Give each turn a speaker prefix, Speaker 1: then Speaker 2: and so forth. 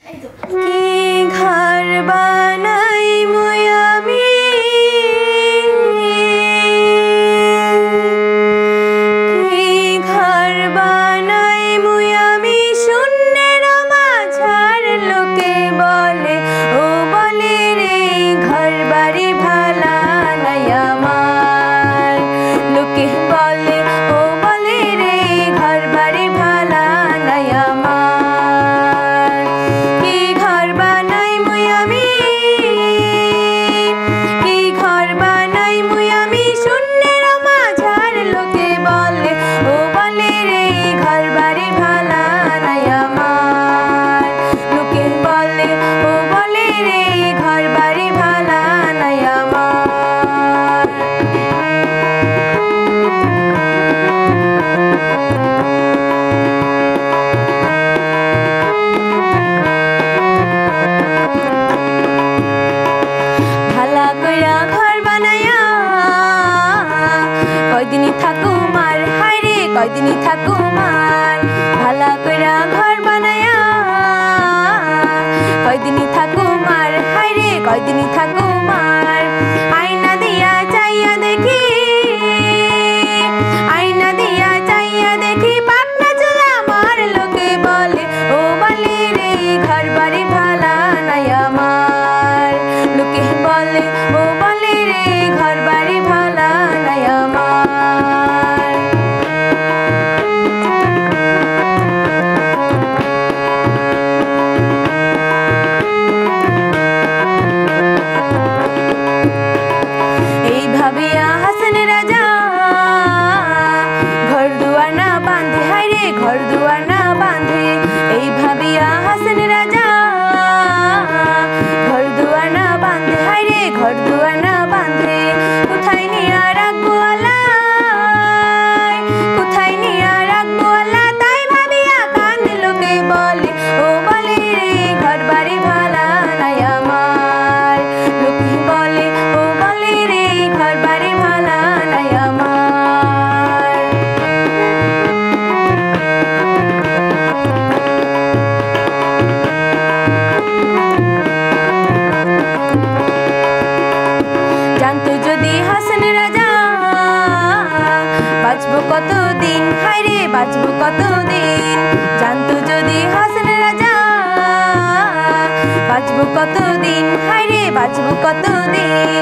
Speaker 1: কি ঘর বানাই মুই আমি, কি ঘর বানাই মুই আমি, শূন্যের মাঝার লোকে বলে ও বলে রে ঘর বাড়ি ভালা নাই আমার। লোকে বলে ও বলে রে ঘর বাড়ি ভালা নাই আমার। কি ঘর বানাই মুই আমি, কি ঘর বানাই মুই আমি, শূন্যের মাঝার লোকে বলে ও বলে রে ঘর বাড়ি ভালা নাই আমার। লোকে বলে ও বলে রে ঘর বাড়ি ভালা নাই আমার। ভালা কইরা ঘর বানায়া কয়দিনই থাকুমার, হায়রে কয়দিনই থাকুমার। ভালা কইরা ঘর বানায়া কয়দিনই থাকুমার, হায়রে কয়দিনই থাকুমার। আয়না দিয়া চাইয়া দেখি, আয়না দিয়া চাইয়া দেখি, পাকনা চুল আমার। লোকে বলে ও বলে রে ঘর বাড়ি ভালা নাই আমার। লোকে বলে ও বলে রে ঘর বাড়ি ভালা নাই আমার। এই ভাবিয়া হাসেন রাজা ঘর দুয়ার না বাঁধে, হায়রে ঘর দুয়ার না বাঁধে। এই ভাবিয়া হাসেন রাজা ঘর দুয়ার না বাঁধে, হায়রে ঘর দুয়ার না বাঁধে। কোথায় নিয়া রাখবো আলাই, কোথায় নিয়া রাখবো আল্লাহ, তাই ভাবিয়া কান্দে। লোকে বলে ও বলে রে ঘর বাড়ি ভালা নাই আমার। লোকে বলে ও বলে রে ঘর বাড়ি ভালা নাই আমার। জানতো যদি হাসেন রাজা বাঁচবো কতদিন, হায়রে বাঁচবো কতদিন। জানতো যদি হাসেন রাজা বাঁচবো কতদিন, হায়রে বাঁচবো কতদিন।